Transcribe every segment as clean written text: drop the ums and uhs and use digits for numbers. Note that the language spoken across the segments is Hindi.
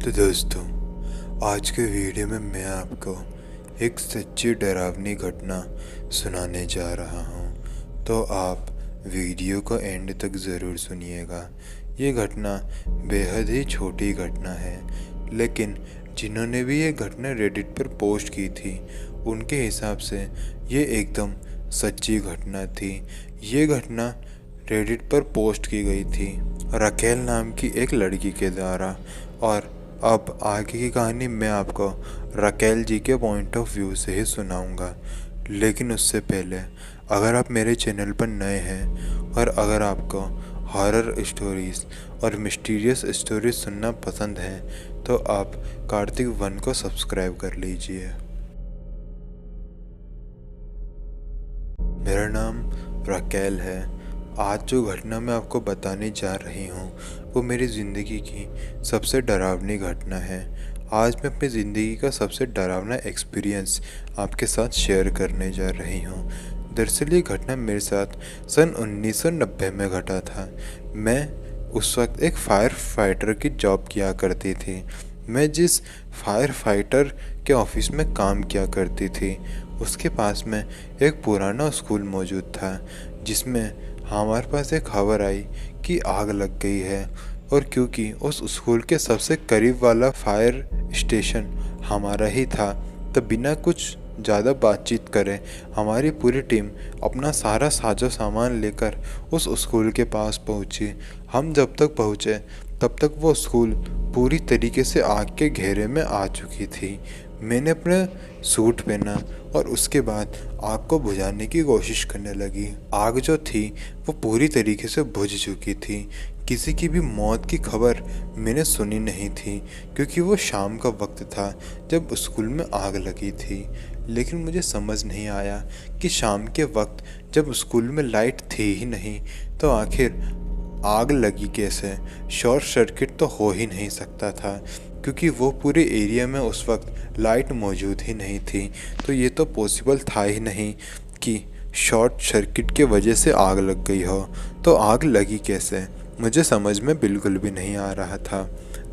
तो दोस्तों, आज के वीडियो में मैं आपको एक सच्ची डरावनी घटना सुनाने जा रहा हूँ। तो आप वीडियो को एंड तक ज़रूर सुनिएगा। ये घटना बेहद ही छोटी घटना है, लेकिन जिन्होंने भी ये घटना रेडिट पर पोस्ट की थी उनके हिसाब से ये एकदम सच्ची घटना थी। ये घटना रेडिट पर पोस्ट की गई थी रकेल नाम की एक लड़की के द्वारा। और अब आगे की कहानी मैं आपको रकेल जी के पॉइंट ऑफ व्यू से ही सुनाऊंगा। लेकिन उससे पहले, अगर आप मेरे चैनल पर नए हैं और अगर आपको हॉरर स्टोरीज़ और मिस्टीरियस स्टोरीज सुनना पसंद है तो आप कार्तिक 1 को सब्सक्राइब कर लीजिए। मेरा नाम रकेल है। आज जो घटना मैं आपको बताने जा रही हूँ वो मेरी ज़िंदगी की सबसे डरावनी घटना है। आज मैं अपनी ज़िंदगी का सबसे डरावना एक्सपीरियंस आपके साथ शेयर करने जा रही हूँ। दरअसल ये घटना मेरे साथ सन 1990 में घटा था। मैं उस वक्त एक फायर फाइटर की जॉब किया करती थी। मैं जिस फायर फाइटर के ऑफिस में काम किया करती थी उसके पास में एक पुराना स्कूल मौजूद था, जिसमें हमारे पास एक खबर आई कि आग लग गई है। और क्योंकि उस स्कूल के सबसे करीब वाला फायर स्टेशन हमारा ही था, तो बिना कुछ ज़्यादा बातचीत करे हमारी पूरी टीम अपना सारा साजो सामान लेकर उस स्कूल के पास पहुंची। हम जब तक पहुंचे तब तक वो स्कूल पूरी तरीके से आग के घेरे में आ चुकी थी। मैंने अपने सूट पहना और उसके बाद आग को बुझाने की कोशिश करने लगी। आग जो थी वो पूरी तरीके से बुझ चुकी थी। किसी की भी मौत की खबर मैंने सुनी नहीं थी, क्योंकि वो शाम का वक्त था जब स्कूल में आग लगी थी। लेकिन मुझे समझ नहीं आया कि शाम के वक्त जब स्कूल में लाइट थी ही नहीं तो आखिर आग लगी कैसे। शॉर्ट सर्किट तो हो ही नहीं सकता था, क्योंकि वो पूरे एरिया में उस वक्त लाइट मौजूद ही नहीं थी। तो ये तो पॉसिबल था ही नहीं कि शॉर्ट सर्किट के वजह से आग लग गई हो। तो आग लगी कैसे, मुझे समझ में बिल्कुल भी नहीं आ रहा था।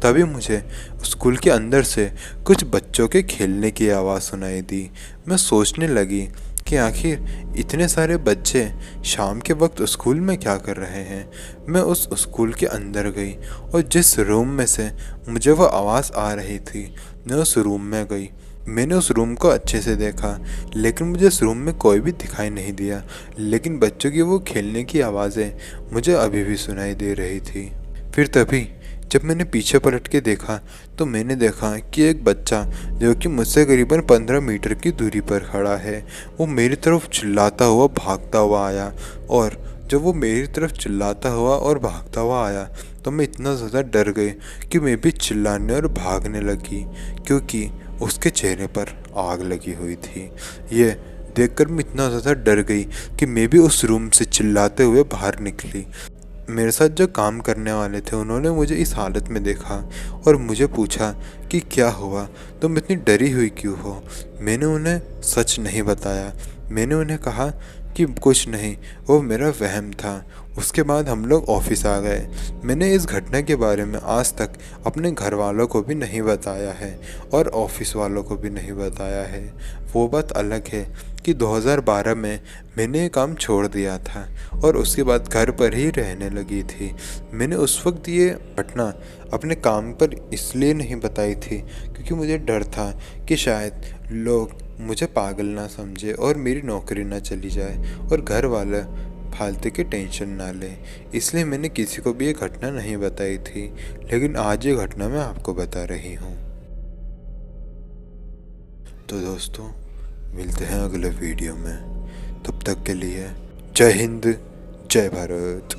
तभी मुझे स्कूल के अंदर से कुछ बच्चों के खेलने की आवाज़ सुनाई दी। मैं सोचने लगी कि आखिर इतने सारे बच्चे शाम के वक्त स्कूल में क्या कर रहे हैं। मैं उस स्कूल के अंदर गई और जिस रूम में से मुझे वह आवाज़ आ रही थी मैं उस रूम में गई। मैंने उस रूम को अच्छे से देखा, लेकिन मुझे उस रूम में कोई भी दिखाई नहीं दिया। लेकिन बच्चों की वो खेलने की आवाज़ें मुझे अभी भी सुनाई दे रही थी। फिर तभी जब मैंने पीछे पलट के देखा तो मैंने देखा कि एक बच्चा जो कि मुझसे करीबन 15 मीटर की दूरी पर खड़ा है, वो मेरी तरफ चिल्लाता हुआ भागता हुआ आया। और जब वो मेरी तरफ चिल्लाता हुआ और भागता हुआ आया तो मैं इतना ज़्यादा डर गई कि मैं भी चिल्लाने और भागने लगी, क्योंकि उसके चेहरे पर आग लगी हुई थी। ये देखकर मैं इतना ज़्यादा डर गई कि मैं भी उस रूम से चिल्लाते हुए बाहर निकली। मेरे साथ जो काम करने वाले थे उन्होंने मुझे इस हालत में देखा और मुझे पूछा कि क्या हुआ, तुम इतनी डरी हुई क्यों हो। मैंने उन्हें सच नहीं बताया। मैंने उन्हें कहा कि कुछ नहीं, वो मेरा वहम था। उसके बाद हम लोग ऑफिस आ गए। मैंने इस घटना के बारे में आज तक अपने घर वालों को भी नहीं बताया है और ऑफिस वालों को भी नहीं बताया है। वो बात अलग है कि 2012 में मैंने ये काम छोड़ दिया था और उसके बाद घर पर ही रहने लगी थी। मैंने उस वक्त ये घटना अपने काम पर इसलिए नहीं बताई थी क्योंकि मुझे डर था कि शायद लोग मुझे पागल ना समझे और मेरी नौकरी ना चली जाए और घर वाले फालतू की टेंशन ना ले। इसलिए मैंने किसी को भी ये घटना नहीं बताई थी, लेकिन आज ये घटना मैं आपको बता रही हूँ। तो दोस्तों, मिलते हैं अगले वीडियो में। तब तक के लिए जय हिंद, जय भारत।